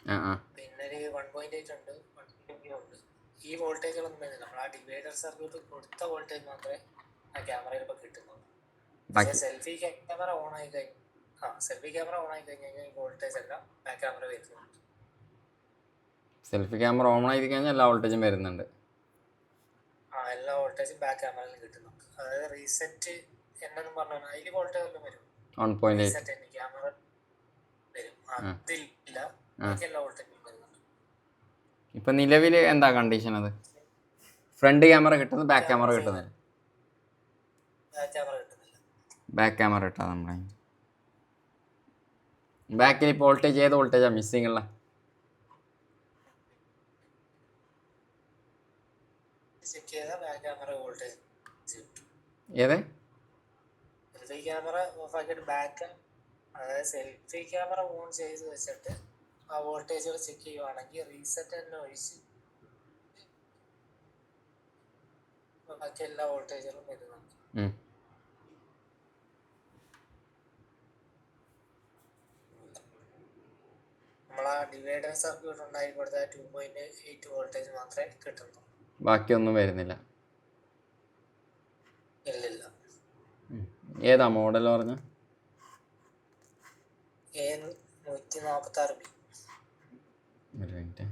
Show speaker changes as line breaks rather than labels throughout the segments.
പിന്നെ ഒരു 1.8 ഉണ്ട്, 1.2 ഉണ്ട്. ഈ വോൾട്ടേജുകളൊന്നും വരുന്നില്ല. നമ്മൾ ആ ഡിവൈഡർ സർക്യൂട്ട് കൊടുത്ത വോൾട്ടേജ് മാത്രമേ ആ ക്യാമറയിൽ ഇപ്പോൾ കിട്ടുന്നുള്ളൂ. പക്ഷേ സെൽഫി ക്യാമറ ഓൺ ആയി കഴിഞ്ഞാൽ സെൽഫി ക്യാമറ ഓൺ ആയി കഴിഞ്ഞാൽ ഈ വോൾട്ടേജ് എല്ലാം ബാക്ക് ക്യാമറ വരുന്നുണ്ട്.
സെൽഫി ക്യാമറ ഓൺ ആയി കഴിഞ്ഞാൽ എല്ലാ വോൾട്ടേജും വരുന്നുണ്ട്.
എല്ലാ വോൾട്ടേജും ബാക്ക് ക്യാമറയിൽ കിട്ടുന്നുണ്ട്. അതായത് റീസെറ്റ് എന്നു പറഞ്ഞാൽ അതിൽ വോൾട്ടേജ് എല്ലാം വരും.
1.8
ക്യാമറ വരും, അതില്ല, ബാക്കി എല്ലാ വോൾട്ടേജും വരുന്നുണ്ട്.
ഇപ്പൊ നിലവിൽ എന്താ കണ്ടീഷൻ? അത് ഫ്രണ്ട് ക്യാമറ കിട്ടുന്നു, ബാക്ക് ക്യാമറ കിട്ടുന്നില്ല. ബാക്ക് ക്യാമറ ഇട്ടാ നമ്മളെ ബാക്കിൽ ഇപ്പോൾ വോൾട്ടേജ് ഏത് വോൾട്ടേജാ മിസ്സിംഗ് ഉള്ള? ഏത്
സെൽഫി ക്യാമറ ഓഫ് ആക്കിയിട്ട് ബാക്ക്, അതായത് സെൽഫി ക്യാമറ ഓൺ ചെയ്ത് വെച്ചിട്ട് ആ വോൾട്ടേജുകൾ ചെക്ക് ചെയ്യുവാണെങ്കിൽ റീസെറ്റ് തന്നെ ഒഴിച്ച് ബാക്കി എല്ലാ വോൾട്ടേജുകളും വരുന്നുണ്ട്. നമ്മളാ ഡിവൈഡർ സർക്യൂട്ട് ഉണ്ടായി കൊടുത്ത 2.8 വോൾട്ടേജ് മാത്രമേ കിട്ടുന്നു,
ബാക്കിയൊന്നും വരുന്നില്ല.
ഇല്ലില്ല.
ഏതാ മോഡൽ പറഞ്ഞ?
A146B.
ഒരു മിനിറ്റ്.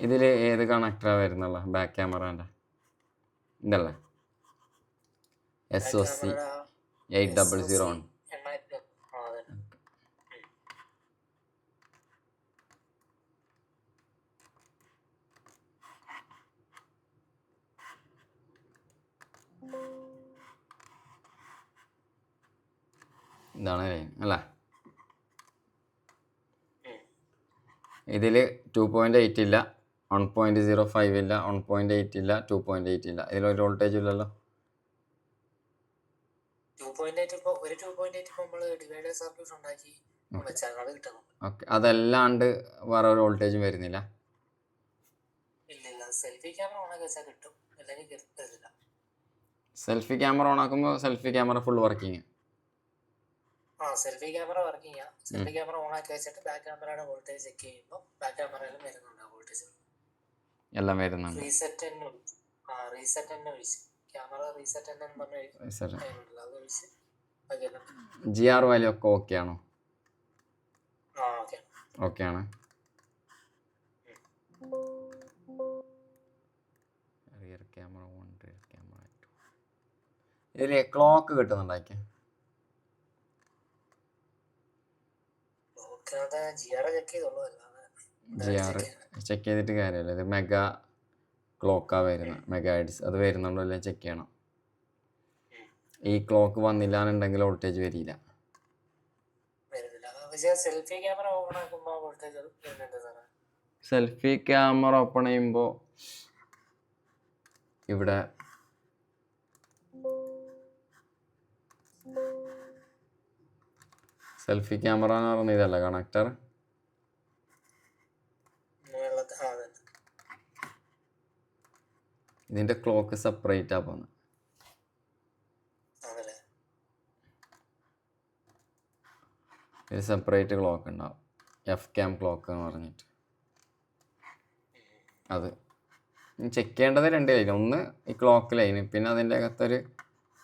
ഇതിൽ ഏത് കണക്ടറാണ് വരുന്നുള്ള? ബാക്ക് ക്യാമറേൻ്റെ ഇതല്ലേ SOC 8001. ഇതാണ് അല്ല, ഇതിൽ 2.8 ഇല്ല, 1.05 ഇല്ല, 1.8 ഇല്ല, 2.8 ഇല്ല. ഇതിലൊരു വോൾട്ടേജ് ഇല്ലല്ലോ.
2.8
ഓക്കെ, അതല്ലാണ്ട് വേറെ ഒരു വോൾട്ടേജും വരുന്നില്ല.
സെൽഫി ക്യാമറ ഓൺ ആക്കി വെച്ചാൽ കിട്ടും, അല്ലെങ്കിൽ കിട്ടില്ല.
സെൽഫി ക്യാമറ ഓൺ ആക്കുമ്പോൾ selfie camera full working.
Selfie camera working ചെയ്യാം. സെൽഫി ക്യാമറ ഓൺ ആക്കി വെച്ചിട്ട് ബാക്ക് ക്യാമറയുടെ വോൾട്ടേജ് ചെക്ക് ചെയ്യുമ്പോൾ ബാക്ക് ക്യാമറയിലും വരുന്നുണ്ട് വോൾട്ടേജ്, എല്ലാം വരുന്നുണ്ട്. റീസെറ്റ് തന്നെ ഒഴിച്ച് ക്യാമറ റീസെറ്റ് തന്നെ പറഞ്ഞ
GR വാല്യൂ ഒക്കെ ഓക്കെ ആണോ? ഓക്കെ ആണ്. Rear camera 1, rear camera 2. ഇതിൽ ക്ലോക്ക് കിട്ടുന്നുണ്ടാക്കി? GR ചെക്ക് ചെയ്തിട്ട് കാര്യമല്ല. ഇത് മെഗാ ക്ലോക്കാണ് വരുന്നത്, മെഗാ ഹെർട്സ്. അത് വരുന്നുണ്ടോ അല്ലേ ചെക്ക് ചെയ്യണം. ഈ ക്ലോക്ക് വന്നില്ലാന്നുണ്ടെങ്കിൽ വോൾട്ടേജ് വരില്ല. സെൽഫി ക്യാമറ ഓപ്പൺ ചെയ്യുമ്പോൾ ഇവിടെ സെൽഫി ക്യാമറ എന്ന് പറഞ്ഞ ഇതല്ല കണക്ടർ. ഇതിൻ്റെ ക്ലോക്ക് സെപ്പറേറ്റ് ആ പോകുന്നത്.
അതല്ലേ.
ഇത് സെപ്പറേറ്റ് ക്ലോക്ക് ഉണ്ടാവും, എഫ് ക്യാം ക്ലോക്ക് എന്ന് പറഞ്ഞിട്ട്. അത് ചെക്ക് ചെയ്യേണ്ടത് രണ്ട് ലൈൻ, ഒന്ന് ഈ ക്ലോക്ക് ലൈന്, പിന്നെ അതിൻ്റെ അകത്തൊരു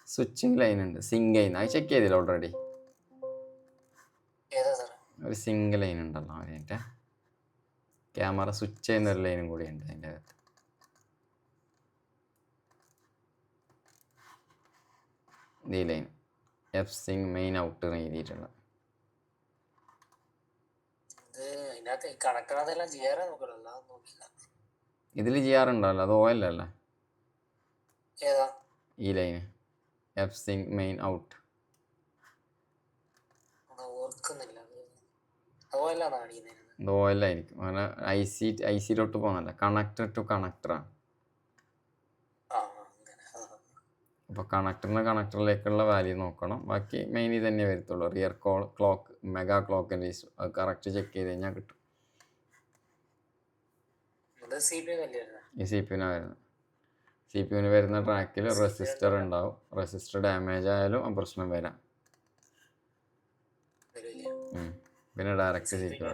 സ്വിച്ചിങ് ലൈൻ ഉണ്ട്, സിങ്ക് ലൈൻ. അത് ചെക്ക് ചെയ്തില്ല ഓൾറെഡി?
ഏതാ സാറേ?
ഒരു സിംഗ് ലൈൻ ഉണ്ടല്ലോ അതിൻ്റെ ക്യാമറ സ്വിച്ച് ചെയ്യുന്ന ഒരു ലൈനും കൂടി ഉണ്ട് അതിൻ്റെ അകത്ത്. ഈ line F Singh main out എഴുതിയിട്ടുള്ള.
ഇത് ഇതിനകത്ത് കണക്കണതെല്ലാം ചെയ്യാറേ നോക്കണല്ലോ, അത് നോക്കില്ല.
ഇതിൽ ചെയ്യാറുണ്ടല്ലോ, അത് OL അല്ലേ
ഏതാ
ഈ line, F Singh main out?
അത് ഓർക്കുന്നില്ല. അതുപോലെ കാണിക്കുന്നത്
ഇത് OL ആയിരിക്കും, അങ്ങനെ ഐ സിയിലോട്ട് പോകുന്നല്ല, കണക്ടർ ടു കണക്ടറാണ്.
ആ അങ്ങനെ.
അപ്പോൾ കണക്ടറിലേക്കുള്ള വാല്യൂ നോക്കണം, ബാക്കി മെയിൻ ഇത് തന്നെ വരത്തുള്ളൂ. റിയർ ക്ലോക്ക് മെഗാ ക്ലോക്കിൻ്റെ അത് കറക്റ്റ് ചെക്ക് ചെയ്ത് കഴിഞ്ഞാൽ കിട്ടും.
ഇത് CPU അല്ലേ വരുന്നത്?
ഈ CPU വരുന്നത്. CPU വരുന്ന ട്രാക്കിൽ റെസിസ്റ്റർ ഉണ്ടാവും, റെസിസ്റ്റർ ഡാമേജ് ആയാലും ആ പ്രശ്നം വരാം. പിന്നെ ഡയറക്റ്റ് CPU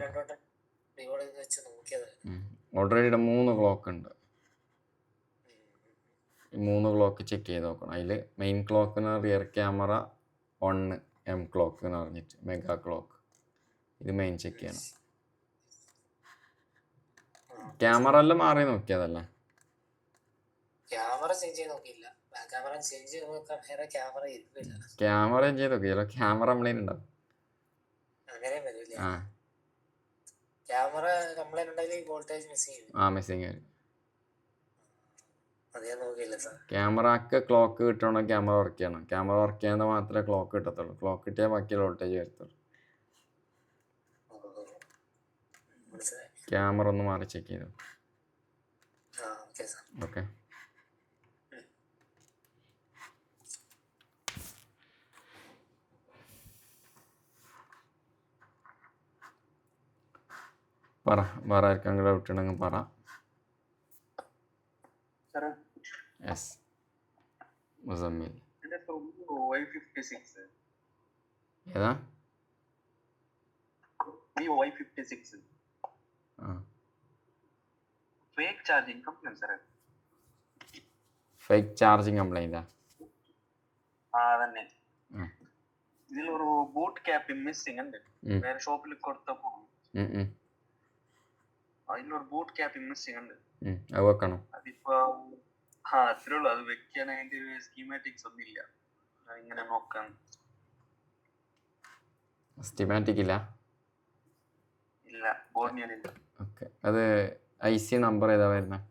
ഓൾറെഡി ഇവിടെ 3 ക്ലോക്ക് ഉണ്ട്. ഈ 3 ക്ലോക്ക് ചെക്ക് ചെയ്ത് നോക്കണം. അതിൽ മെയിൻ ക്ലോക്കിന് റിയർ ക്യാമറ 1 M ക്ലോക്ക് എന്ന് പറഞ്ഞിട്ട് മെഗാ ക്ലോക്ക്, ഇത് മെയിൻ ചെക്ക് ചെയ്യണം. ക്യാമറ എല്ലാം മാറി നോക്കിയതല്ലേ?
ക്യാമറ ചേഞ്ച് ചെയ്ത് നോക്കിയില്ല. ക്യാമറ ചേഞ്ച് ചെയ്ത് നോക്കാൻ വേറെ ക്യാമറ ഇരിക്കില്ല.
ക്യാമറ ചേഞ്ച് ചെയ്ത് നോക്കിയല്ലോ, ക്യാമറ കംപ്ലൈൻറ്റ് ഉണ്ടാവും.
അങ്ങനെ വരില്ല.
ആ
ക്യാമറ കംപ്ലൈന്റ് ഉണ്ടെങ്കിൽ വോൾട്ടേജ് മിസ്സിങ് ചെയ്യും.
മിസ്സിങ് വരും.
അത് ഞാൻ നോക്കിയില്ല സാർ.
ക്യാമറക്ക് ക്ലോക്ക് കിട്ടണം, ക്യാമറ വർക്ക് ചെയ്യണം. ക്യാമറ വർക്ക് ചെയ്യുന്നത് മാത്രമേ ക്ലോക്ക് കിട്ടത്തുള്ളൂ. ക്ലോക്ക് കിട്ടിയാൽ ബാക്കിയുള്ള വോൾട്ടേജ് വരത്തുള്ളൂ.
മനസ്സിലായി.
ക്യാമറ ഒന്ന് മാറി ചെക്ക് ചെയ്തു.
Okay sir.
ഓക്കെ. പറ, വേറെ ആർക്കെങ്കിലും ഡൗട്ട് ഉണ്ടെങ്കിൽ പറ. യെസ് മുസമ്മിൽ. ഏതാ? ഫേക്ക് ചാർജിങ് കംപ്ലൈന്റാ?
അതന്നെ. ഇതിലൊരു ബൂട്ട് ക്യാപ്പ് മിസ്സിംഗ് ഉണ്ട്. വേറെ ഷോപ്പിൽ കൊടുത്തപ്പോ അതിലൊരു ബൂട്ട് ക്യാപ്പ് മിസ്സിംഗ് ഉണ്ട്.
അത് വെക്കണം.
അതിപ്പോ അത്രേ ഉള്ളൂ. അത് വെക്കാൻ അതിന്റെ സ്കീമാറ്റിക്സ് ഒന്നും ഇല്ല. ഇങ്ങനെ നോക്കാം.
സ്കീമാറ്റിക് ഇല്ല?
ഇല്ല, ബോർണിയനില്ല.
ഓക്കെ. അത് IC നമ്പർ ഏതാ വരുന്നത്?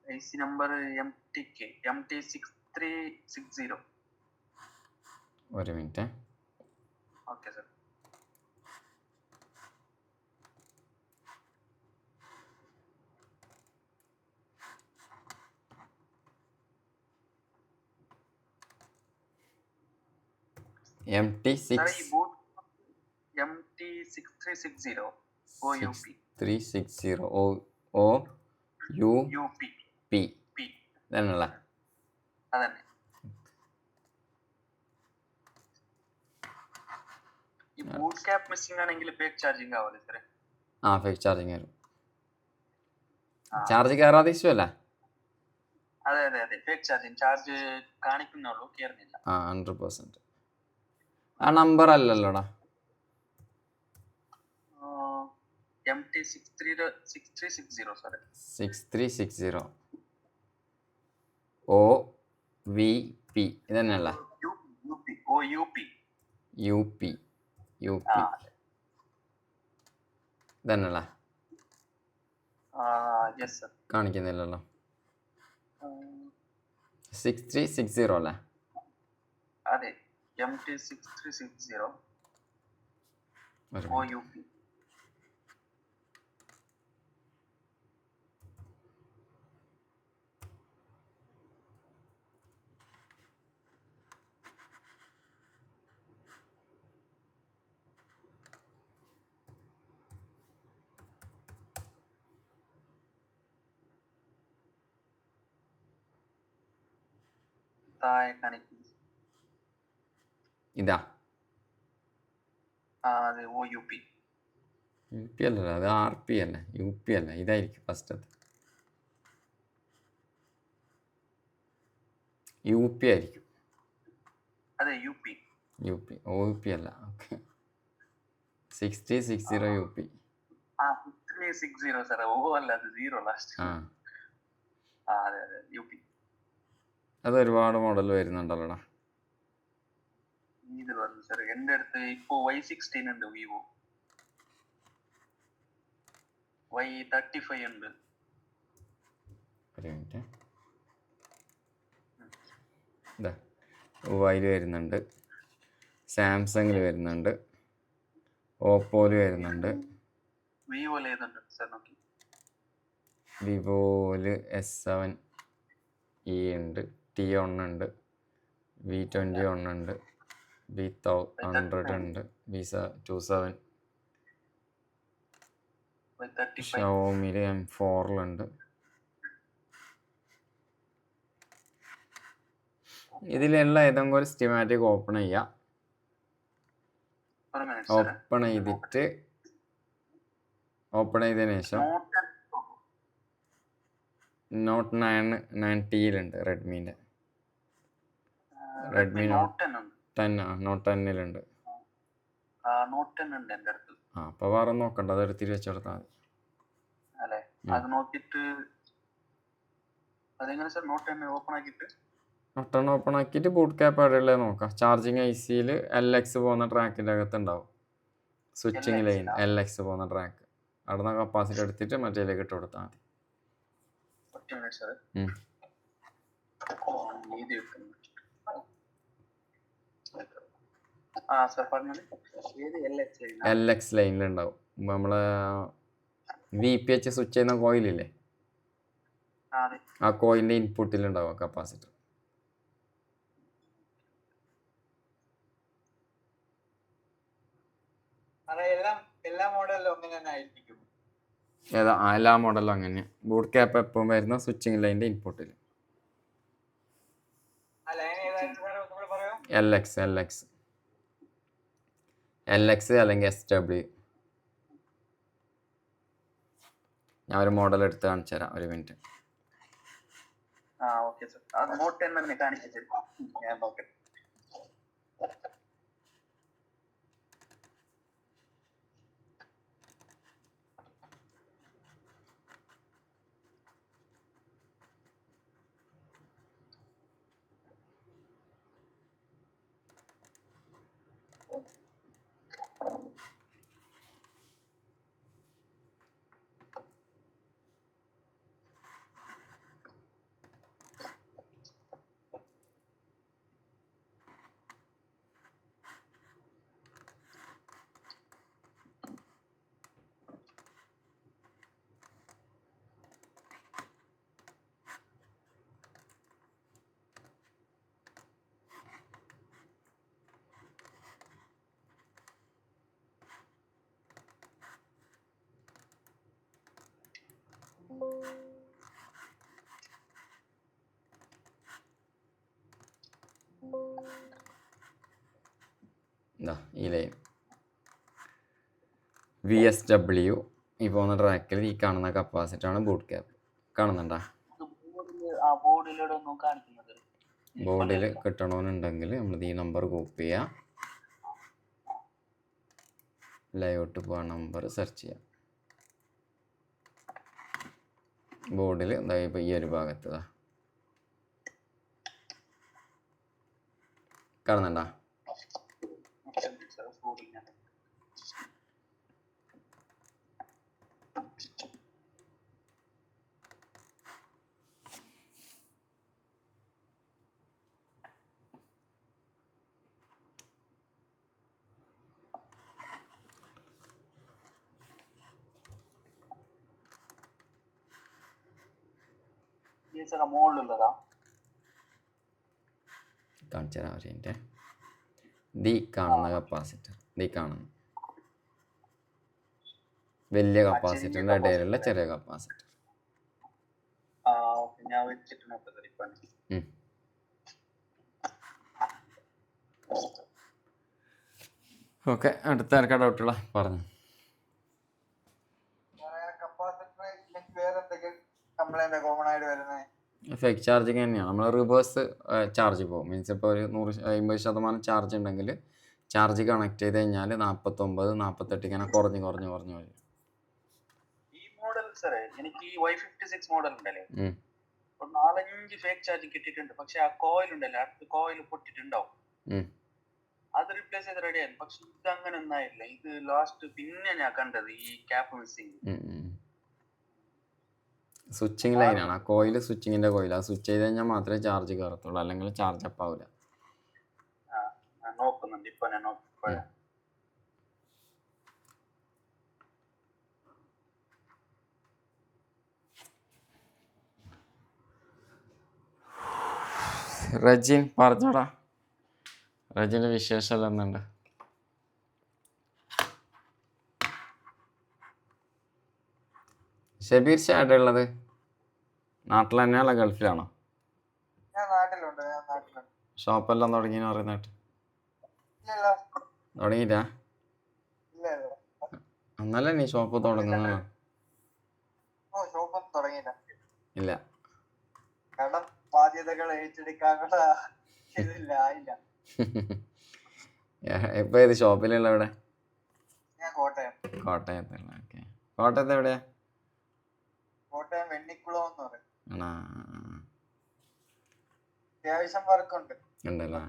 IC number MT6360.
ഒരു minute.
Okay sir. MT6360 OUP
ഇതന്നല്ലേ?
അതന്നെ. ഈ ബൂട്ട് ക്യാപ്പ് മിസ്സിംഗ് ആണെങ്കിൽ ഫേക്ക് ചാർജിങ് ആവില്ല സാറേ?
ഫേക്ക് ചാർജിങ് വരും. ചാർജ് കയറാതെ ഇഷ്യൂ അല്ലേ?
അതെ അതെ അതെ, ഫേക്ക് ചാർജിങ്. ചാർജ് കാണിക്കുന്നുള്ളൂ, കയറുന്നില്ല.
100%. ആ നമ്പർ അല്ലല്ലോടാ.
MT6360 സാറേ.
6360 OVP ഇതന്നെയല്ല? UP ഇതന്നല്ല? കാണിക്കുന്നില്ലല്ലോ. 6360 അല്ലേ?
അതെ, MT6360 OUP. താഴെ കാണിക്കുന്നത്.
ഇതാ
അത് OUP.
UP അല്ലല്ലോ, അത് RP അല്ലേ, UP അല്ല, ഇതായിരിക്കും ഫസ്റ്റത്തെ. UP ആയിരിക്കും.
അതെ UP.
UP OUP അല്ല. Okay 6060 UP.
360 സാർ. ഓ അല്ല, അത് 0 ലാസ്റ്റ്.
ആ
അതെ അതെ UP.
അത് ഒരുപാട് മോഡൽ വരുന്നുണ്ടല്ലോടാ.
ഇതിൽ വന്നു സാർ. എൻ്റെ അടുത്ത് ഇപ്പോൾ Y16 ഉണ്ട്, വിവോ. Y35 ഉണ്ട്.
ഒരു മിനിറ്റ്. ഇതാ ഹുവായിൽ വരുന്നുണ്ട്, സാംസങ്ങിൽ വരുന്നുണ്ട്, ഓപ്പോയിൽ വരുന്നുണ്ട്,
വിവോയിൽ ഏതുണ്ട് സാർ നോക്കി?
വിവോയിൽ S7e ഉണ്ട്, T1 ഉണ്ട്, V21 ഉണ്ട്, V100 ഉണ്ട്, V27,
Y35.
ഷവോമിയിൽ M4 ഉണ്ട്. ഇതിലുള്ള ഏതെങ്കിലും ഒരു സ്റ്റിമാറ്റിക് ഓപ്പൺ ചെയ്യാം.
ഒരു മിനിറ്റ് സാർ.
ഓപ്പൺ ചെയ്തതിന് ശേഷം നോട്ട് 9Tയിലുണ്ട്, റെഡ്മീൻ്റെ. റെഡ്മി നോട്ട് 10 നോട്ട് 10ലുണ്ട്.
നോട്ട് 10 ഉണ്ട് എൻ്റെ അടുത്ത്.
അപ്പോൾ വേറെ നോക്കണ്ട, അത് എടുത്തിട്ട് വെച്ചെടുത്താൽ മതി
അല്ലേ? അത് നോക്കിയിട്ട് അതെങ്ങനെ സാർ നോട്ട് 10 ഓപ്പൺ ആക്കിയിട്ട്?
നോട്ട് 10 ഓപ്പൺ ആക്കിയിട്ട് ബൂട്ട് ക്യാപ്പ് എവിടെയുള്ളത് നോക്കാം. ചാർജിങ് ICയിൽ LX പോകുന്ന ട്രാക്കിൻ്റെ അകത്ത് ഉണ്ടാവും, സ്വിച്ചിങ് ലൈൻ LX പോകുന്ന ട്രാക്ക്. അവിടെ നിന്ന് കപ്പാസിറ്റി എടുത്തിട്ട് മറ്റേലേക്ക് ഇട്ട് കൊടുത്താൽ മതി. LX ലൈനിലുണ്ടാവും. നമ്മളെ VPH സ്വിച്ച് ചെയ്യുന്ന കോയിലില്ലേ, ആ കോയിലിൻ്റെ ഇൻപുട്ടിലുണ്ടാവും കപ്പാസിറ്റർ.
എല്ലാ മോഡലും അങ്ങനെ തന്നെ ആയിരിക്കും.
എല്ലാ മോഡലും അങ്ങനെ. ബൂട്ട് ക്യാപ്പ് എപ്പോഴും വരുന്ന സ്വിച്ചിങ് ലൈനിൻ്റെ ഇൻപുട്ടിൽ. LX അല്ലെങ്കിൽ SW. ഞാൻ ഒരു മോഡൽ എടുത്ത് കാണിച്ചു തരാം, ഒരു മിനിറ്റ്.
Okay sir. അത് നോട്ട് 10 തന്നെ കാണിച്ചു ഞാൻ നോക്കട്ടെ.
ഈ ലൈൻ VSW ഈ പോകുന്ന ട്രാക്കിൽ ഈ കാണുന്ന കപ്പാസിറ്ററാണ് ബൂട്ട് ക്യാപ്പ്. കാണുന്നുണ്ടോ? ബോർഡിൽ കിട്ടണമെന്നുണ്ടെങ്കിൽ നമ്മൾ ഈ നമ്പർ കോപ്പി ചെയ്യുക, ലൈവൗട്ട് പോകാൻ നമ്പർ സെർച്ച് ചെയ്യാം. ബോർഡിൽ എന്താ ഇപ്പോൾ ഈ ഒരു ഭാഗത്ത് കാണുന്നുണ്ടോ? കാണിച്ചു തരാം ഒരു മിനിറ്റ്. ദീ കാണുന്ന കപ്പാസിറ്റർ, ദീ കാണുന്നു വലിയ കപ്പാസിറ്ററിൻ്റെ ഇടയിലുള്ള ചെറിയ കപ്പാസിറ്റർ. ഓക്കെ, അടുത്ത ആർക്കാ ഡൗട്ടുള്ള പറഞ്ഞു. ഫേക്ക് ചാർജിങ് തന്നെയാണ്. നമ്മൾ റിവേഴ്സ് ചാർജ് പോകും. മീൻസ് ഇപ്പോൾ ഒരു 50% ചാർജ് ഉണ്ടെങ്കിൽ ചാർജ് കണക്ട് ചെയ്ത് കഴിഞ്ഞാൽ 49, 48 ഇങ്ങനെ കുറഞ്ഞ് വരും.
ഈ മോഡൽ സാറേ എനിക്ക് ഈ Y56 മോഡൽ ഉണ്ടല്ലേ, ഒരു 4-5 ഫേക്ക് ചാർജ് കിട്ടിയിട്ടുണ്ട്. പക്ഷെ ആ കോയിൽ ഉണ്ടല്ലോ, അടുത്ത കോയിൽ പൊട്ടിട്ടുണ്ടാവും. അത് റീപ്ലേസ് ചെയ്ത് റെഡിയായി. പക്ഷെ ഇത് അങ്ങനെ ഒന്നായില്ല. ഇത് ലാസ്റ്റ് പിന്നെ ഞാൻ കണ്ടത് ഈ ക്യാപ്പ് മിസ്സിങ്.
സ്വിച്ചിങ് ലൈനാണ്. ആ കോയിൽ സ്വിച്ചിങ്ങിൻ്റെ കോയിൽ. ആ സ്വിച്ച് ചെയ്ത് കഴിഞ്ഞാൽ മാത്രമേ ചാർജ് കയറത്തുള്ളൂ, അല്ലെങ്കിൽ ചാർജ് അപ്പ് ആവില്ല.
നോക്കുന്നുണ്ട് ഇപ്പൊ ഞാൻ നോക്കി.
റജിൻ പറഞ്ഞോടാ, റജിൻ്റെ വിശേഷം എന്നുണ്ട്. ഷബീർ ഷാ എവിടെ ഉള്ളത്? നാട്ടിൽ തന്നെയല്ല ഗൾഫിലാണോ? ഷോപ്പെല്ലാം തുടങ്ങിയെന്ന് പറയുന്നിട്ട്. തുടങ്ങിയിട്ടാ? എന്നല്ലേ നീ ഷോപ്പ് തുടങ്ങുന്ന? ഇല്ല,
ബാധ്യതകൾ ഏറ്റെടുക്കാനുള്ള ഇതില്ല.
ഇപ്പൊ ഏത് ഷോപ്പിലുള്ള എവിടെ?
ഞാൻ കോട്ടയം.
കോട്ടയത്തുള്ള. ഓക്കെ, കോട്ടയത്ത് എവിടെയാ?
കോട്ടയം വെണ്ണിക്കുളം എന്ന് പറയും.
ആണോ?
അത്യാവശ്യം വർക്കുണ്ട്.
ഉണ്ടല്ലോ.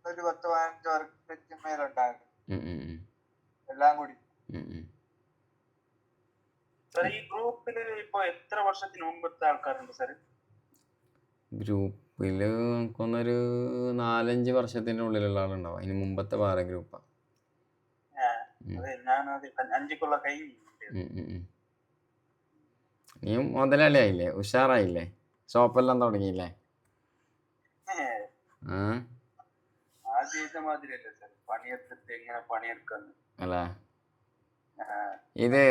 ഒരു 10-15 വർക്ക് മേലുണ്ടായിരുന്നു എല്ലാം കൂടി.
ഈ ഗ്രൂപ്പില് ഇപ്പൊ എത്ര വർഷത്തിന് മുമ്പത്തെ ആൾക്കാരുണ്ട് സാർ?
ഗ്രൂപ്പില് നമുക്കൊന്നൊരു 4-5 വർഷത്തിന്റെ ഉള്ളിലുള്ള ആളുണ്ടാവും. അതിന് മുമ്പത്തെ വേറെ ഗ്രൂപ്പാ. നീ മുതലാളി ആയില്ലേ, ഉഷാറായില്ലേ, ഷോപ്പെല്ലാം തുടങ്ങിയില്ലേ? അല്ലേ? ഇത്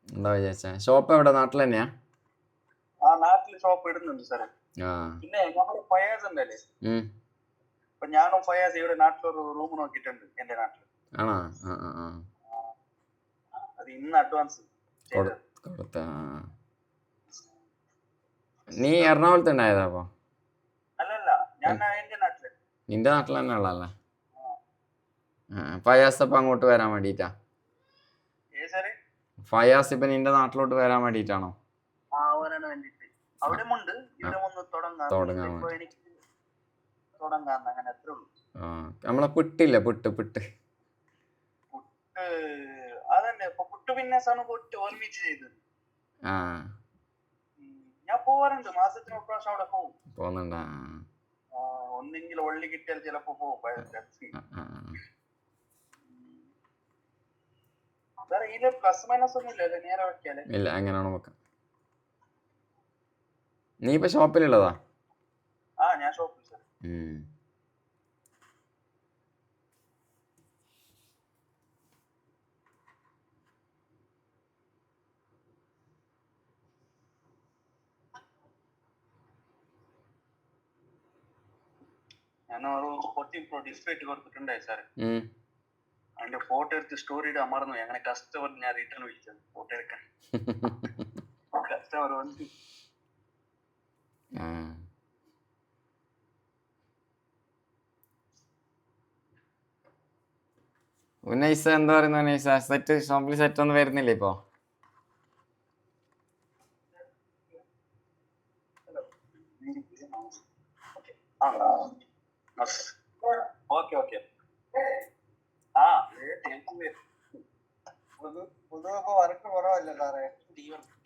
എന്താ വിചാരിച്ച ഷോപ്പ് എവിടെ? നാട്ടിൽ തന്നെയാ?
നാട്ടില് ഷോപ്പ് ഇടുന്നുണ്ട് സാറേ. പിന്നെ നമ്മള് ഫയാസ് ഉണ്ടല്ലേ, ഇപ്പൊ ഞാനും ഫയാസ് ഇവിടെ നാട്ടിലൊരു റൂം നോക്കിയിട്ടുണ്ട് എന്റെ നാട്ടില്.
ആണോ?
അത് ഇന്ന് അഡ്വാൻസ്
കൊടുത്ത. നീ എറണാകുളത്ത് ഉണ്ടായതാ? അപ്പൊ
അല്ലല്ല, ഞാൻ എന്റെ നാട്ടില്.
നിന്റെ നാട്ടിൽ തന്നെ ഉള്ളല്ലേ? ഫയാസ് അപ്പൊ അങ്ങോട്ട് വരാൻ വേണ്ടിട്ടാ? ഫയാസ് ഇപ്പൊ നിന്റെ നാട്ടിലോട്ട് വരാൻ വേണ്ടിട്ടാണോ? നമ്മളെ പുട്ടില്ലേ, പുട്ട്
ഞാൻ പോവാറുണ്ട്, മാസത്തിന് ഒരു പ്രാവശ്യം അവിടെ പോകും.
പോകുന്നുണ്ടാ?
ഒന്നെങ്കിൽ ഒള്ളി കിട്ടിയാൽ ചിലപ്പോ പോകും.
ഇല്ല, എങ്ങനെയാണോ നോക്കാം. നീ ഇപ്പൊ ഷോപ്പിലുള്ളതാ?
ഞാൻ ഷോപ്പിൽ സാർ. ഞാനൊരു 14 Pro ഡിസ്പ്ലേ ഇട്ട് കൊടുത്തിട്ടുണ്ടായി സാർ. അതിന്റെ ഫോട്ടോ എടുത്ത് സ്റ്റോറി ഇടാൻ മറന്നു. അങ്ങനെ കസ്റ്റമർ ഞാൻ റിട്ടേൺ വിളിച്ചത് ഫോട്ടോ എടുക്കാൻ. കസ്റ്റമർ വന്ന്
ഉന്നയിസ എന്താ പറയുന്നത്? ഉന്നയിസ സെറ്റ് ഷോപ്പിൽ സെറ്റ് ഒന്നും വരുന്നില്ല ഇപ്പൊ?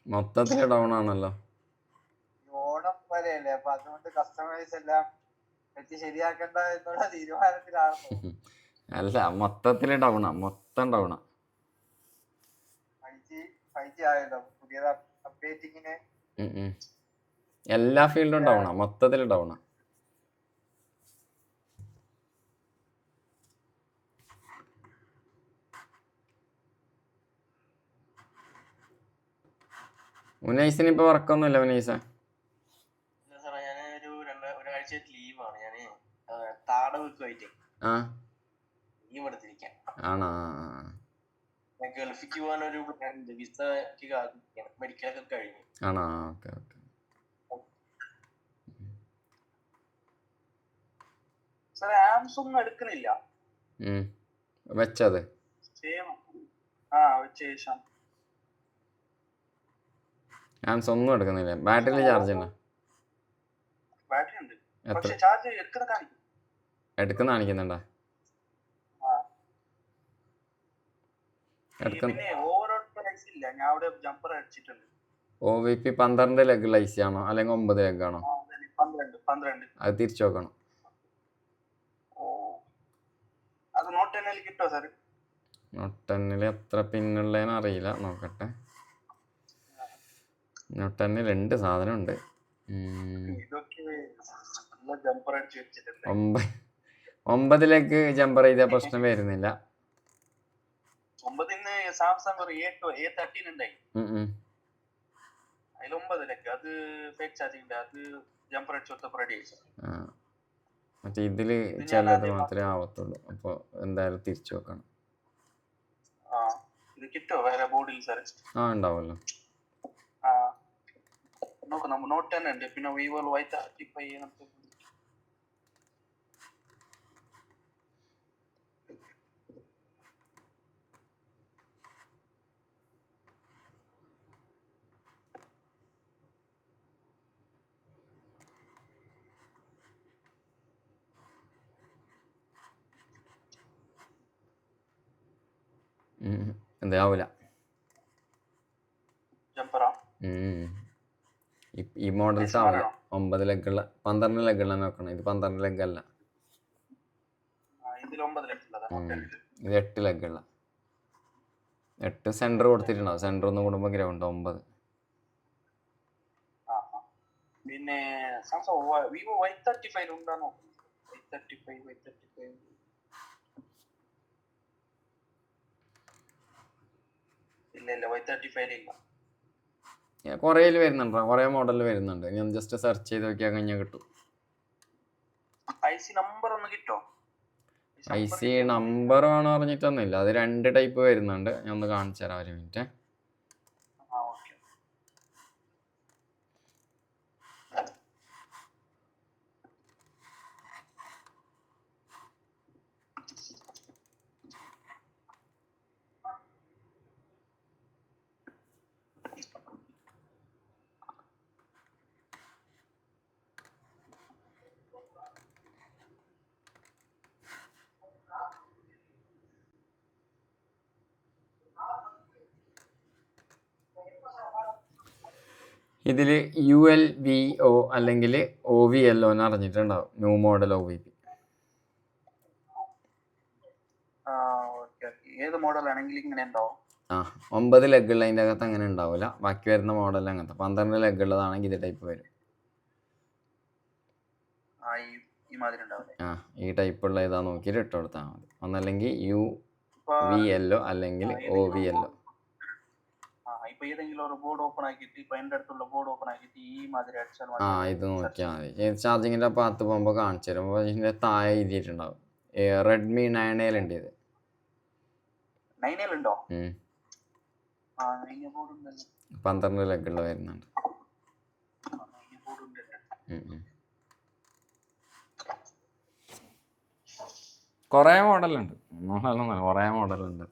മൊത്തത്തില് ഡൗൺ ആണല്ലോ.
ഓണം വരെയല്ലേ, അപ്പൊ അതുകൊണ്ട് കസ്റ്റമേഴ്സ് എല്ലാം ശരിയാക്കണ്ട എന്നുള്ള തീരുമാനത്തിലാണ്.
അല്ല, മൊത്തത്തില് ഡൗണാ, മൊത്തം ഡൗണാ.
5G ആയല്ലോ, പുതിയ അപ്ഡേറ്റിങ്ങിന്
എല്ലാ ഫീൽഡും ഡൗണാ, മൊത്തത്തില് ഡൗണാ. ഉനൈസിന് ഇപ്പൊ വർക്കൊന്നുമില്ല. ഉനൈസ
ഞാനൊരു ഒരാഴ്ചയായിട്ട് ലീവാണ്. ഞാന് താട വെക്കുമായിട്ട്
ലീവ് എടുത്തിരിക്കാൻ.
ആണോ?
ഗൾഫിക്ക് പോകാനൊരു വിസ മെഡിക്കലൊക്കെ കഴിഞ്ഞു.
ആണോ? Okay okay.
സാറേ ആംസ് ഒന്നും എടുക്കുന്നില്ല.
വെച്ചത്
ശേഷം
ആംസ് ഒന്നും എടുക്കുന്നില്ല. ബാറ്ററി ചാർജ് ഉണ്ടോ?
ബാറ്ററി ഉണ്ട്,
എത്ര
പക്ഷെ ചാർജ്
എടുക്കുന്ന കാണിക്കുന്നുണ്ടോ?
പിന്നെ ഓവറോൾ പ്രൈസ് ഇല്ല. ഞാൻ അവിടെ ജമ്പർ അടിച്ചിട്ടുണ്ട്.
OVP 12 ലെഗുള്ള ഐസി ആണോ അല്ലെങ്കിൽ 9 ലെഗ് ആണോ?
12.
അത് തിരിച്ചു നോക്കണം.
അത് നോട്ട് 10 കിട്ടോ സാർ?
നോട്ട് 10 എത്ര പിന്നുള്ളതെന്ന് അറിയില്ല, നോക്കട്ടെ. നോട്ട് 10 രണ്ട് സാധനം ഉണ്ട്. 9 ലെഗ് ജമ്പർ ചെയ്ത പ്രശ്നം വരുന്നില്ല.
9 സാംസങ് ഒരു A13 ഉണ്ടായി, അതിൽ 9 ലെഗ്. അത് ഫേക്ക് ചാർജിങ് ഉണ്ട്. അത് ജമ്പർ അടിച്ചു കൊടുത്ത റെഡി ആയി.
മറ്റേ ഇതില് ചിലത് മാത്രമേ ആവത്തുള്ളൂ. അപ്പോൾ എന്തായാലും തിരിച്ചു വെക്കണം.
ഇത് കിട്ടോ വേറെ ബോർഡിൽ സാർ?
ഉണ്ടാവുമല്ലോ.
നോക്ക്, നമ്മൾ നോട്ട് 10 ഉണ്ട്, പിന്നെ വിവോ Y35.
എന്താവില്ല.
ജമ്പറാ
ഈ മോഡൽസ് ആവില്ല. 9 ലെഗുള്ള 12 ലെഗുള്ള നോക്കണം. ഇത് 12 ലെഗല്ല, ഇത് 8 ലെഗുള്ള. 8 സെന്റർ കൊടുത്തിട്ടുണ്ടാവും. സെന്റർ ഒന്ന് കൂടുമ്പോൾ ഗ്രൗണ്ട് 9.
പിന്നെ വിവോ Y35 ഉണ്ടാണോ? Y35 ഇല്ല, Y35 ഇല്ല.
കുറേ വരുന്നുണ്ടോ? കുറേ മോഡൽ വരുന്നുണ്ട്. ഞാൻ ജസ്റ്റ് സെർച്ച് ചെയ്ത് നോക്കിയാൽ കഴിഞ്ഞാൽ കിട്ടും.
IC നമ്പർ ഒന്ന് കിട്ടോ?
IC നമ്പർ വേണോ പറഞ്ഞിട്ടൊന്നുമില്ല. അത് 2 ടൈപ്പ് വരുന്നുണ്ട്. ഞാൻ ഒന്ന് കാണിച്ചു തരാം, ഒരു മിനിറ്റ്. ഇതിൽ ULVO അല്ലെങ്കിൽ OVLO എന്ന് അറിഞ്ഞിട്ടുണ്ടാവും. New model OVP.
ഏത് മോഡൽ ആണെങ്കിലും ഇങ്ങനെ ഉണ്ടാവും.
9 ലെഗുള്ള അതിൻ്റെ അകത്ത് അങ്ങനെ ഉണ്ടാവില്ല. ബാക്കി വരുന്ന മോഡൽ അങ്ങനത്തെ 12 ലെഗുള്ളതാണെങ്കിൽ ഇത് ടൈപ്പ് വരും. ഈ ടൈപ്പുള്ള ഇതാ നോക്കിയിട്ട് ഇട്ട് കൊടുത്താൽ മതി. ഒന്നല്ലെങ്കിൽ UVLO അല്ലെങ്കിൽ OVLO.
ഏതെങ്കിലും ഒരു ബോർഡ് ഓപ്പൺ ആക്കിയിട്ട് ഇപ്പൊ എന്റെ അടുത്തുള്ള ബോർഡ് ഓപ്പൺ ആക്കിയിട്ട് ഈ മാതിരി അടിച്ചാൽ
ഇത് നോക്കിയാൽ മതി. ചാർജിങ്ങിന്റെ ഭാഗത്ത് പോകുമ്പോൾ കാണിച്ചു തരും. അപ്പോൾ ഇതിന്റെ താഴെ എഴുതിയിട്ടുണ്ടാവും Redmi 9L ഉണ്ട്. ഇത്
9L ഉണ്ടോ?
12 ലെഗുള്ള വരുന്നുണ്ട്. കുറേ മോഡലുണ്ട്. കുറേ മോഡലുണ്ട്.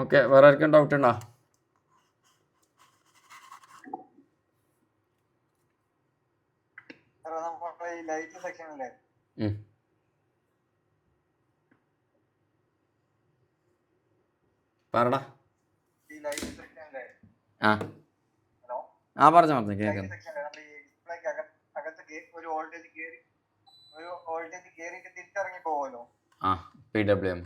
ഓക്കെ, വേറെ ആർക്കും ഡൗട്ട് ഉണ്ടോ?
നമ്മുടെ ഈ ലൈറ്റ് സെക്ഷനിലെ
പറടാ.
ഈ ലൈറ്റ് സെക്ഷനിലെ
ആ
ഹലോ
ആ പറഞ്ഞു
ലൈറ്റ്
കേൾക്കുന്നു.
സെക്ഷനിലെ നമ്മൾ ഈ ഡിസ്പ്ലേക്ക് അകത്ത് ഒരു വോൾട്ടേജ് കയറിയിട്ട് തിരിച്ചിറങ്ങി പോകുമല്ലോ.
ആ PWM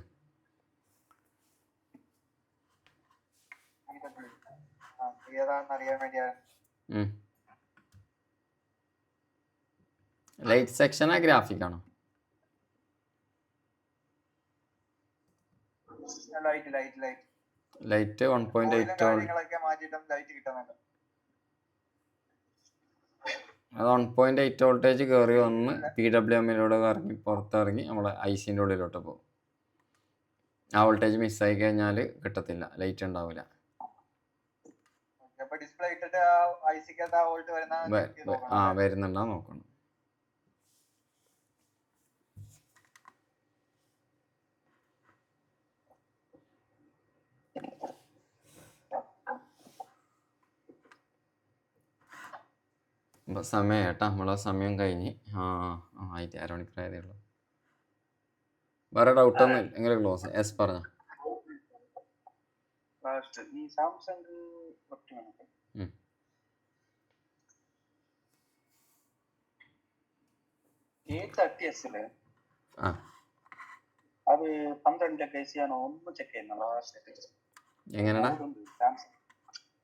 ഏതാണെന്ന് അറിയാൻ വേണ്ടിയാണ്.
ലൈറ്റ് സെക്ഷനാ ഗ്രാഫിക് ആണോ? ലൈറ്റ് 1.8
കാര്യങ്ങളൊക്കെ മാറ്റിയിട്ടും ലൈറ്റ് കിട്ടുന്നുണ്ട്.
അത് 1.8 വോൾട്ടേജ് കയറി വന്ന് PWMലൂടെ ഇറങ്ങി പുറത്തിറങ്ങി നമ്മളെ ICൻ്റെ ഉള്ളിലോട്ട് പോകും. ആ വോൾട്ടേജ് മിസ്സായി കഴിഞ്ഞാൽ കിട്ടത്തില്ല, ലൈറ്റ് ഉണ്ടാവില്ല.
ഡിസ്പ്ലേ ഇട്ടിട്ട് ഐസിക്കകത്ത് ആ വോൾട്ട്
വരുന്നുണ്ടാ നോക്കണം. സമയം കേട്ടാ, നമ്മളെ സമയം കഴിഞ്ഞ്. ആയിട്ട് 1 മണിക്കൂറായതേ ഉള്ളൂ. വേറെ ഡൗട്ടൊന്നും എങ്ങനെ ക്ലോസ്? എസ് പറഞ്ഞോ.
ഈ സാംസങ് A30s അത് 12 KC ആണോ ഒന്ന് ചെക്ക് ചെയ്യുന്ന
എങ്ങനെയാ?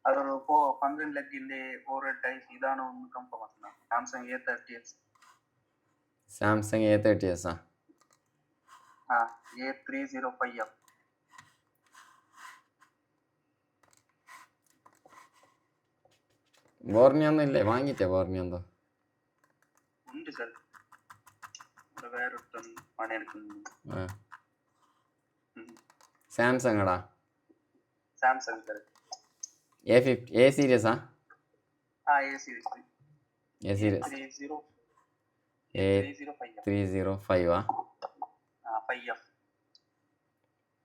അതൊരു 12 ലക്കിന്റെ ഓരോ ടൈപ്പ് ഇതാണോ ഒന്ന് കൺഫേം ആക്കണം. Samsung A30s.
Samsung A30s
A305F.
ബോർണിയൊന്നും ഇല്ലേ? വാങ്ങിയിട്ടേ ബോർണിയെന്തോ
ഉണ്ട് സർ, വേറെ പണിയെടുക്കുന്നു.
സാംസങ് ആടാ?
Samsung sir.
A സീരീസാ?
A series.
A305
5F.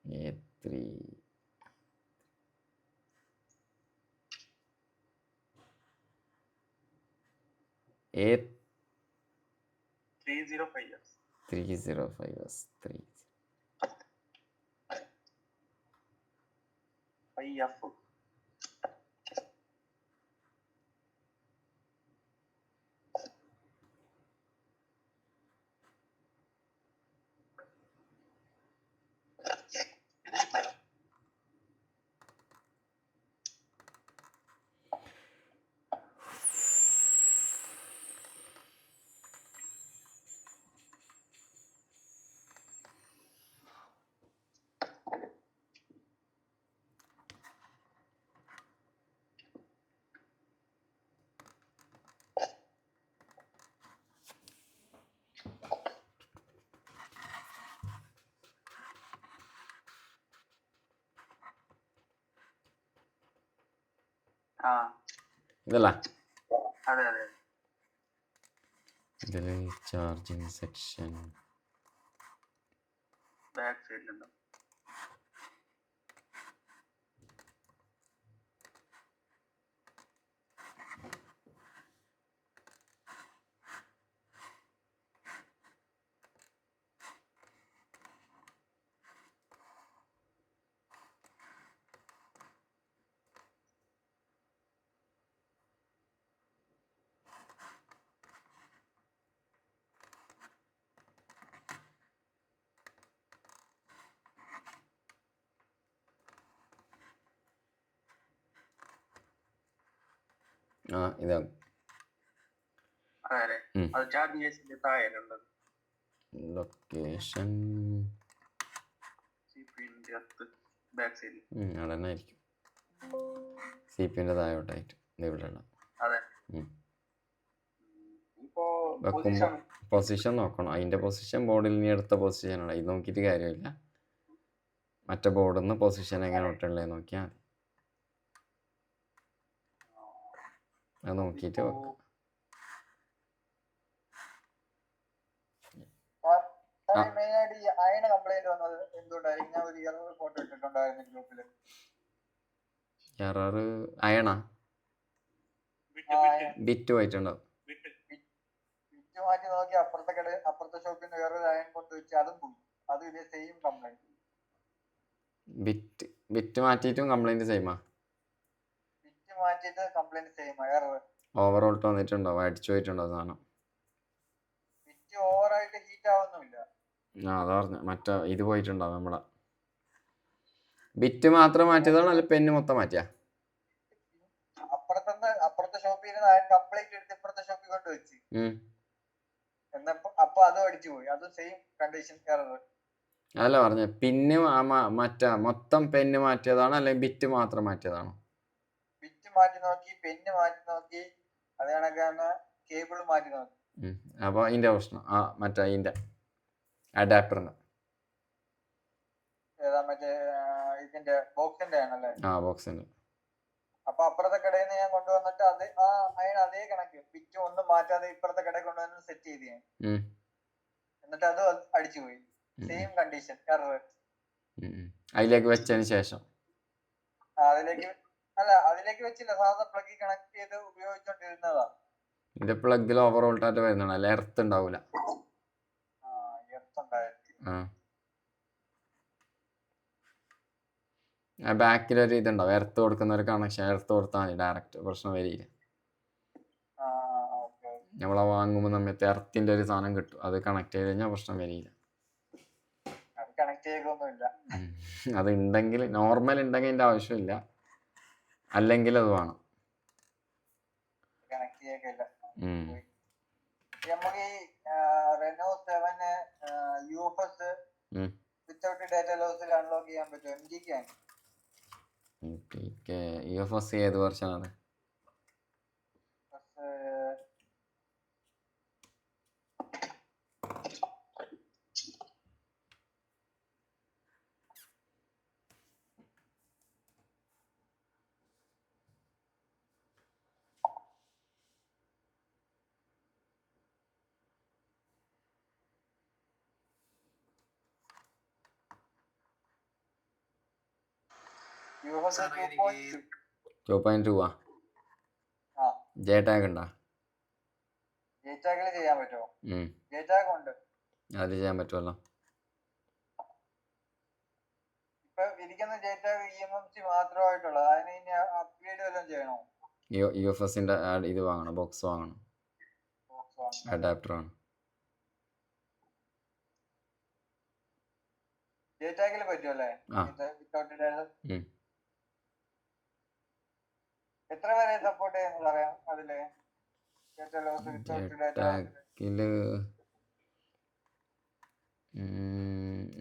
A3
A305S.
305S
5F.
ഇതല്ല
അതെ അതെ.
ഇതില് ചാർജിങ് സെക്ഷൻ
ബാക്ക് സൈഡിലുണ്ടോ?
ഇതാണ്
അതെ. അത് ചാർജിങ് കേസിന്റെ താഴെയുള്ളത്.
ലൊക്കേഷൻ
സിപിന്റെ അടുത്ത് ബാക്ക് സൈഡിൽ
അവിടെ തന്നെ ആയിരിക്കും. സിപിന്റെ താഴോട്ടായിട്ട് ഇവിടെയുള്ള.
അതെ. ഇപ്പോ
പൊസിഷൻ നോക്കണം. അതിന്റെ പൊസിഷൻ ബോർഡിൽ നിന്ന് എടുത്ത പൊസിഷനാണ്. ഇത് നോക്കിയിട്ട് കാര്യമില്ല. മറ്റേ ബോർഡിൽ നിന്ന് പൊസിഷൻ എങ്ങനെ ഒട്ടുള്ളത് നോക്കിയാൽ മതി. അത് നോക്കിയിട്ട് വെക്കാം.
മെയിനായിട്ട് ഈ അയണ് കംപ്ലൈന്റ് വന്നത് എന്തുകൊണ്ടായിരിക്കും? ഞാൻ ഒരു ഫോട്ടോ ഇട്ടിട്ടുണ്ട്. വന്നിട്ടുണ്ടായിരുന്നു ഗ്രൂപ്പില്.
എറർ അയണാ
വിട്ട്
ആ,
വിട്ട്
ബിറ്റ് പോയിട്ടുണ്ടാവും.
വിട്ട്
വിറ്റ് മാറ്റി നോക്കി അപ്പുറത്തെ ഷോപ്പിൽ നിന്ന് വേറൊരു അയൺ കൊണ്ട് വെച്ച് അതും പോയി. അതും ഇതേ സെയിം കംപ്ലൈന്റ്.
ബിറ്റ് മാറ്റിയിട്ടും കംപ്ലൈൻറ്റ് സെയിമാ.
വിറ്റ് മാറ്റിയിട്ട് കംപ്ലൈന്റ് സെയിം എറർ.
ഓവറോൾട്ട് വന്നിട്ടുണ്ടാവും, അടിച്ചു പോയിട്ടുണ്ടാവും സാധനം.
വിറ്റ് ഓവറായിട്ട് ഹീറ്റ് ആവുന്നില്ല.
അതാ പറഞ്ഞ മറ്റേ ഇത് പോയിട്ടുണ്ടാവും നമ്മളെ. ബിറ്റ് മാത്രം മാറ്റിയതാണോ അല്ല പെന്ന് മൊത്തം മാറ്റിയാ?
അപ്പുറത്തെ ഷോപ്പിൽ നിന്ന് അയൺ കംപ്ലൈന്റ് എടുത്ത് ഇപ്പുറത്തെ ഷോപ്പിൽ കൊണ്ട് വെച്ച് അപ്പൊ അതും അടിച്ചു പോയി. അതും സെയിം കണ്ടീഷൻ എറർ.
അതല്ല പറഞ്ഞ പിന്ന് മറ്റേ മൊത്തം പെന്ന് മാറ്റിയതാണോ അല്ലെങ്കിൽ ബിറ്റ് മാത്രം മാറ്റിയതാണോ?
വിറ്റ് മാറ്റി നോക്കി, പെന്ന് മാറ്റി നോക്കി, അത് കണക്കാണ് കേബിൾ മാറ്റി നോക്കി.
അപ്പോൾ അതിൻ്റെ പ്രശ്നം മറ്റേ അതിൻ്റെ അഡാപ്റ്ററിൻ്റെ.
ഏതാ മറ്റേ ഇതിന്റെ ബോക്സിന്റെ ആണല്ലേ?
ബോക്സിൻ്റെ.
അപ്പൊ അപ്പുറത്തെ കടയിൽ നിന്ന് ഞാൻ കൊണ്ടുവന്നിട്ട് അത് അയൺ അതേ കണക്ക് വിറ്റ് ഒന്നും മാറ്റാതെ ഇപ്പുറത്തെ കടയിൽ കൊണ്ടുവന്ന് സെറ്റ് ചെയ്ത് ഞാൻ. എന്നിട്ട് അത് അടിച്ചു പോയി. Same condition error.
അതിലേക്ക് വെച്ചതിന് ശേഷം
അതിലേക്ക് വെച്ചില്ല, സാധാരണ പ്ലഗ് കണക്ട് ചെയ്ത് ഉപയോഗിച്ചോണ്ടിരുന്നതാ.
ഇതിന്റെ പ്ലഗിൽ ഓവറോൾട്ടായിട്ട് വരുന്നതാണ്, അല്ല എർത്ത് ഉണ്ടാവൂല. ബാക്കിലൊരു ഇതുണ്ടാവും, എർത്ത് കൊടുക്കുന്ന ഒരു കണക്ഷൻ. എർത്ത് കൊടുത്താൽ മതി, ഡയറക്റ്റ് പ്രശ്നം വരില്ല. നമ്മളെ വാങ്ങുമ്പോൾ സമയത്ത് എർത്തിന്റെ ഒരു സാധനം കിട്ടും, അത് കണക്ട് ചെയ്ത് കഴിഞ്ഞാൽ പ്രശ്നം വരില്ല. അത് ഉണ്ടെങ്കിൽ, നോർമൽ ഉണ്ടെങ്കിൽ അതിന്റെ ആവശ്യമില്ല, അല്ലെങ്കിൽ അത് വേണം.
നമുക്ക് ഈ റെനോ 7 യുഎഫ്എസ് വിത്തൗട്ട് ഡാറ്റ ലോസിൽ അൺലോക്ക് ചെയ്യാൻ പറ്റും.
യുഎഫ്എസ് ഏത് വെർഷനാണ്?
യുഎഫ്എസ്
2.2 ജെ ടാഗ് ഉണ്ടോ?
ജെറ്റാഗിൽ ചെയ്യാൻ പറ്റുമോ? ജെറ്റാഗ് ഉണ്ട്,
അതിൽ ചെയ്യാൻ പറ്റുമല്ലോ.
ഇപ്പൊ ഇരിക്കുന്ന ജെറ്റാഗ് EMMC മാത്രമായിട്ടുള്ള, അതിന് ഇനി അപ്ഗ്രേഡ് വല്ലതും ചെയ്യണോ?
യുഎഫ്എസിന്റെ ഇത് വാങ്ങണം, ബോക്സ് വാങ്ങണം, അഡാപ്റ്റർ ആണ്.
ജെറ്റാഗിൽ പറ്റുമല്ലേ? എത്ര വരെ സപ്പോർട്ട് ചെയ്യുന്നത് അറിയാം അതില്?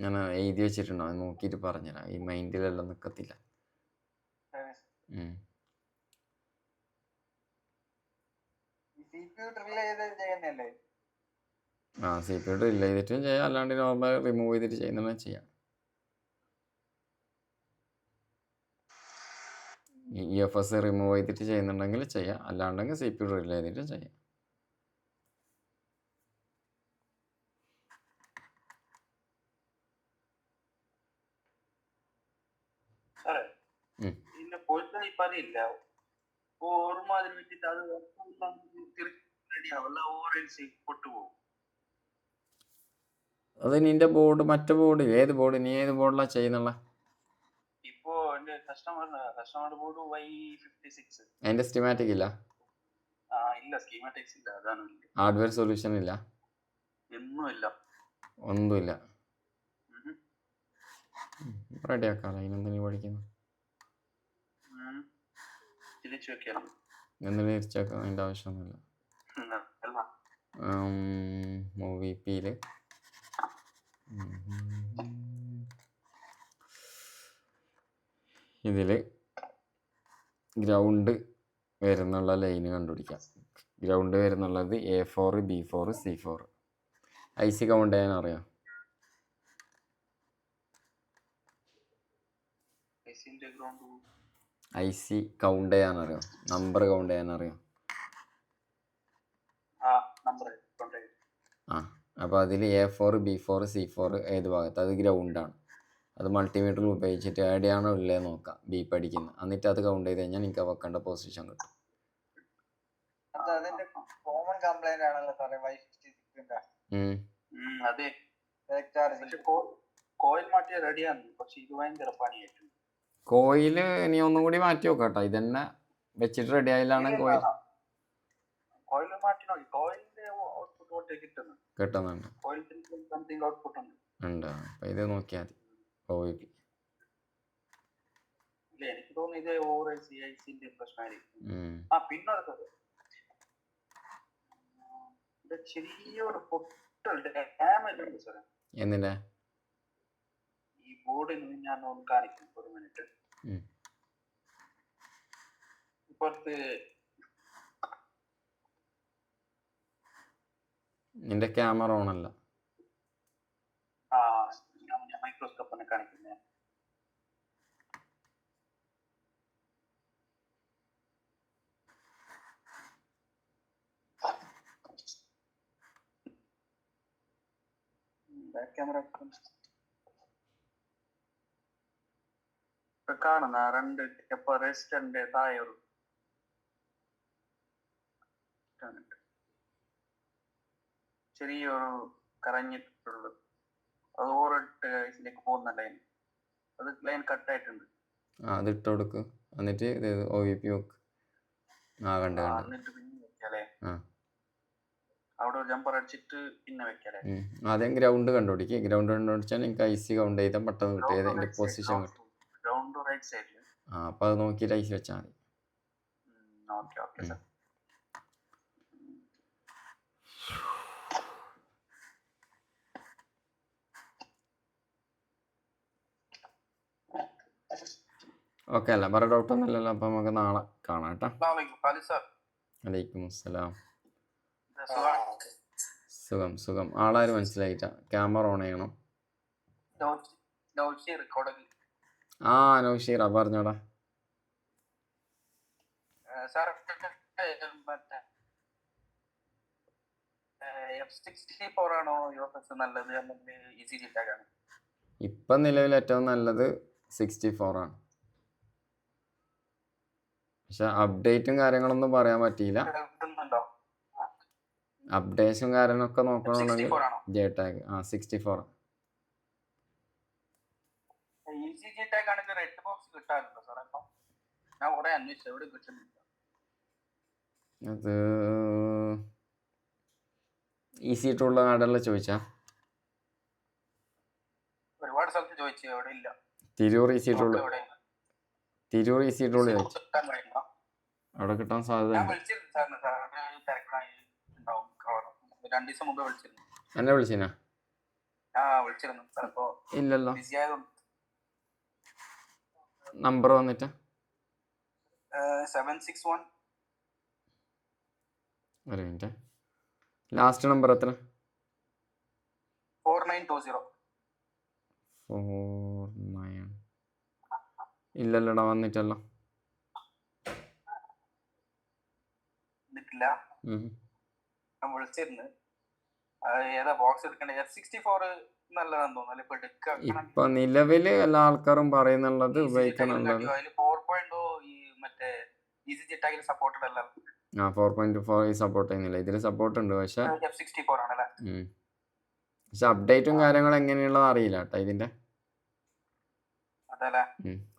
ഞാൻ എഴുതി വെച്ചിട്ടുണ്ടോ, നോക്കിയിട്ട് പറഞ്ഞുതരാം. ഈ മൈൻഡിലെല്ലാം നിക്കത്തില്ല. CPU ഡ്രിൽ ചെയ്തിട്ടും ചെയ്യാം, അല്ലാണ്ട് നോർമൽ റിമൂവ് ചെയ്തിട്ട് ചെയ്യുന്ന ചെയ്യാം. EFS റിമൂവ് ചെയ്തിട്ട് ചെയ്യുന്നുണ്ടെങ്കിൽ ചെയ്യാം, അല്ലാണ്ടെങ്കിൽ CPU ഡ്രിൽ ചെയ്തിട്ട് ചെയ്യാം. അത് നിന്റെ ബോർഡ്, മറ്റേ ബോർഡ്, ഏത് ബോർഡ്, നീ ഏത് ബോർഡിലാണ് ചെയ്യുന്നുള്ള?
ഇപ്പോ എന്റെ കസ്റ്റമർ ബോർഡ് Y56.
അതിന്റെ സ്കീമാറ്റിക് ഇല്ല?
ഇല്ല, സ്കീമാറ്റിക്സ് ഇല്ല, അതാണ്.
ഹാർഡ്വെയർ സൊല്യൂഷൻ ഇല്ല? ഒന്നുമില്ല. റെഡി ആക്കാലോ, അതിനെന്താ നീ പഠിക്കുന്നു? എന്തിനു തിരിച്ചാക്കാം, അതിൻ്റെ ആവശ്യമൊന്നുമില്ല. മൂവി പിയില് ഇതിൽ ഗ്രൗണ്ട് വരുന്നുള്ള ലൈന് കണ്ടുപിടിക്കാം. ഗ്രൗണ്ട് വരുന്നുള്ളത് A4, B4, C4. IC count ചെയ്യാൻ അറിയാം? IC കൗണ്ട് ചെയ്യാൻ അറിയാം? നമ്പർ കൗണ്ട് ചെയ്യാൻ അറിയാം? അപ്പോൾ അതിൽ A4, B4, C4 ഏത് ഭാഗത്ത്? അത് ഗ്രൗണ്ടാണ്. അത് മൾട്ടിമീറ്ററിൽ ഉപയോഗിച്ചിട്ട് എവിടെയാണോ ഉള്ളത് നോക്കാം ബീപ്പ് അടിക്കുന്നത്. എന്നിട്ട് അത് കൗണ്ട് ചെയ്ത് കഴിഞ്ഞാൽ എനിക്ക് വെക്കേണ്ട പൊസിഷൻ കിട്ടും.
അതിന്റെ കോമൺ കംപ്ലൈന്റ് ആണല്ലോ സാറേ Y56
അതെ.
ചാർജിങ്.
കോയിൽ മാറ്റിയ റെഡിയാണ്, പക്ഷെ ഇത് ഭയങ്കര പണിയായിട്ടുണ്ട്.
കോയില് ഇനി ഒന്നും കൂടി മാറ്റി നോക്കാട്ടോ. ഇതന്നെ വെച്ചിട്ട് റെഡി ആയില്ലാണ് കോയിൽ
മാറ്റി നോക്കി. കോയിലിന്റെ ഔട്ട്പുട്ട്
കിട്ടുന്നുണ്ട്.
ഔട്ട്പുട്ട് ഉണ്ട്.
അപ്പൊ ഇത് നോക്കിയാൽ മതി. കോയിൽ
എനിക്ക് തോന്നുന്നു ഇത് ഓവർ ഐസിന്റെ പ്രശ്നമായിരിക്കും. പിന്നെ ചെറിയൊരു പൊട്ടൽ ഡാമേജ് ഉണ്ട് സാറേ.
എന്തിന്റെ?
ഈ ബോർഡിൽ ഞാൻ ഒന്ന് കാണിക്കും ഒരു മിനിറ്റ്. ഇപ്പുറത്ത്
നിന്റെ ക്യാമറ ഓൺ അല്ല.
ഞാൻ മൈക്രോസ്കോപ്പിനെ കാണിക്കുന്നേ. ബാക്ക് ക്യാമറ കാണുന്ന രണ്ട് റെസ്റ്ററിന്റെ താഴെ ഒരു ചെറിയൊരു കറഞ്ഞിട്ടുള്ളത്. അത് ഓരോട്ട് ഇതിലേക്ക് പോകുന്ന ലൈൻ, അത് ലൈൻ കട്ടായിട്ടുണ്ട്.
അത് ഇട്ട് കൊടുക്ക്. എന്നിട്ട് OVP നോക്ക്.
എന്നിട്ട് പിന്നെ വെക്കാലേ. അവിടെ ഒരു ജമ്പർ അടിച്ചിട്ട് പിന്നെ വെക്കാലേ.
ആദ്യം ഗ്രൗണ്ട് കണ്ടുപിടിക്ക്. ഗ്രൗണ്ട് കണ്ടുപിടിച്ചാൽ എനിക്ക് IC കൗണ്ട് ചെയ്താൽ പെട്ടെന്ന് കിട്ടും. ഏതെന്റെ പൊസിഷൻ കിട്ടും.
ഗ്രൗണ്ട് റൈറ്റ് സൈഡിൽ.
അപ്പൊ അത് നോക്കിയിട്ട് IC വെച്ചാൽ മതി.
Okay sir.
ഓക്കെ അല്ല, വേറെ ഡൗട്ട് ഒന്നും ഇല്ലല്ലോ. അപ്പൊ നമുക്ക് നാളെ കാണാം കേട്ടോ. വലൈക്കും അസ്സലാം. സുഖം. ആളാരും മനസ്സിലായിട്ടാ. ക്യാമറ ഓൺ ചെയ്യണം. നൗഷീറ പറഞ്ഞോടാ. ഇപ്പൊ നിലവിൽ ഏറ്റവും നല്ലത് 64 ആണ്. പക്ഷെ അപ്ഡേറ്റും കാര്യങ്ങളൊന്നും പറയാൻ പറ്റിയില്ല. അപ്ഡേഷനും കാര്യങ്ങളൊക്കെ നോക്കണമെങ്കിൽ JTAG 64. അത് ഈസി ടൂള്ള കടകളിൽ ചോദിച്ചാ?
ഒരുപാട് സ്ഥലത്ത് ചോദിച്ചു, അവിടെ ഇല്ല.
തിരൂർ ഈസി ടൂള് ചോദിച്ചു. അവിടെ കിട്ടാൻ സാധ്യത എന്നെ വിളിച്ചിനാ? ഇല്ലല്ലോ. നമ്പർ വന്നിട്ട്
761.
ഒരു മിനിറ്റ്. ലാസ്റ്റ് നമ്പർ എത്ര?
4920.
49. ഇല്ലല്ലോടാ, വന്നിട്ടല്ലോ.
ഞാൻ വിളിച്ചിരുന്നു. ഏതാ ബോക്സ് എടുക്കണ്ടേ? F64 നല്ലതാന്ന് തോന്നുന്നു.
ഇപ്പൊ നിലവില് എല്ലാ ആൾക്കാരും പറയുന്നുള്ളത് ഉപയോഗിക്കുന്നുള്ളത്
4.0 ഈ മറ്റേ EasyJet സപ്പോർട്ടഡ് അല്ല.
4.4 സപ്പോർട്ട് ചെയ്യുന്നില്ല. ഇതില് സപ്പോർട്ട് ഉണ്ട്, പക്ഷെ
F64 ആണല്ലേ.
പക്ഷെ അപ്ഡേറ്റും കാര്യങ്ങളും എങ്ങനെയുള്ളത് അറിയില്ല കേട്ടോ ഇതിന്റെ.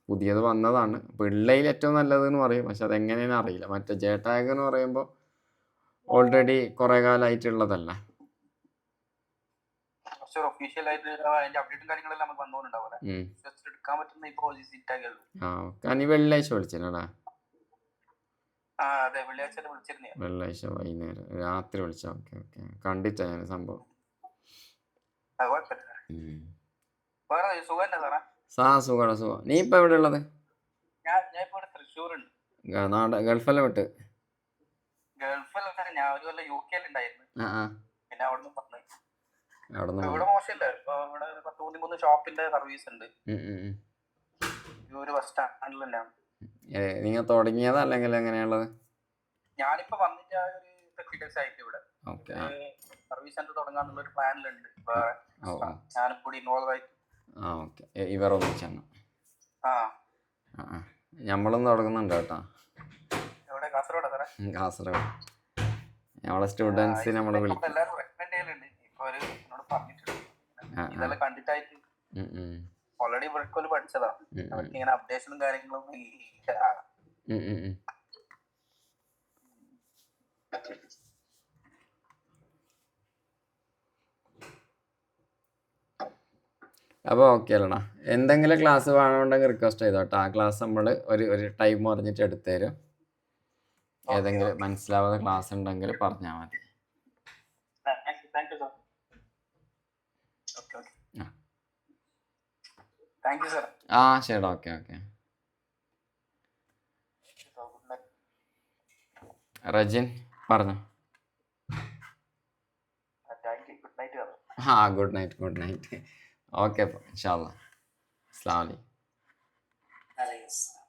പുതിയത് വന്നതാണ്. പിള്ളയിൽ ഏറ്റവും നല്ലത് എന്ന് പറയും, പക്ഷെ അതെങ്ങനെയാണെന്ന് അറിയില്ല. മറ്റേ JTAG എന്ന് പറയുമ്പോൾ ഓൾറെഡി കുറെ കാലമായിട്ടുള്ളതല്ല. നീ വെള്ളിയാഴ്ച വിളിച്ചില്ലടാ? വെള്ളിയാഴ്ച വൈകുന്നേരം രാത്രി വിളിച്ച. ഓക്കെ കണ്ടിട്ടാ ഞാൻ സംഭവം. സുഖം. നീ ഇപ്പൊ എവിടെ ഉള്ളത്? ഗൾഫെല്ലാം വിട്ട്? നിങ്ങൾ തുടങ്ങിയതാ അല്ലെങ്കിൽ എങ്ങനെയുള്ളത്?
ഞാനിപ്പോ വന്നിട്ട് സർവീസ് സെന്റർ തുടങ്ങാന്നുള്ള ഒരു പ്ലാനിലുണ്ട്. ഞാനും കൂടി ഇൻവോൾവ് ആയിട്ട്
ആ ഓക്കെ, ഇവർ ഒന്നിച്ചാണ്.
ആ
ആ നമ്മളും തുടങ്ങുന്നുണ്ട് കേട്ടോ
എവിടെ കാസർഗോഡ് സാറേ?
കാസർഗോഡ്. നമ്മളെ സ്റ്റുഡൻസ് നമ്മൾ വിളിക്കും.
എല്ലാവരും റെക്കമെൻഡ് ചെയ്യലുണ്ട്. ഇപ്പൊ ഒരു എന്നോട് പറഞ്ഞിട്ടുണ്ട് ഇതെല്ലാം കണ്ടിട്ടായിട്ട്. ഓൾറെഡി ഇവർക്കൊരു പഠിച്ചതാ. അവർക്ക് ഇങ്ങനെ അപ്ഡേഷനും കാര്യങ്ങളും ഇല്ല.
അപ്പോൾ ഓക്കെ അല്ലടാ, എന്തെങ്കിലും ക്ലാസ് വേണമെന്നുണ്ടെങ്കിൽ റിക്വസ്റ്റ് ചെയ്തോട്ടോ. ആ ക്ലാസ് നമ്മൾ ഒരു ടൈം പറഞ്ഞിട്ട് എടുത്തു തരും. ഏതെങ്കിലും മനസ്സിലാവാത്ത ക്ലാസ് ഉണ്ടെങ്കിൽ പറഞ്ഞാൽ മതി.
Thank you sir. Okay okay, thank you sir.
ആ ശരി, ഓക്കെ ഓക്കെ. റജിൻ പറഞ്ഞോ.
Good night.
ആ ഗുഡ് നൈറ്റ്. ഓക്കെ അപ്പോൾ ഇൻഷാ അല്ലാ. അസ്സലാമു അലൈക്കും.
അലൈക്കും.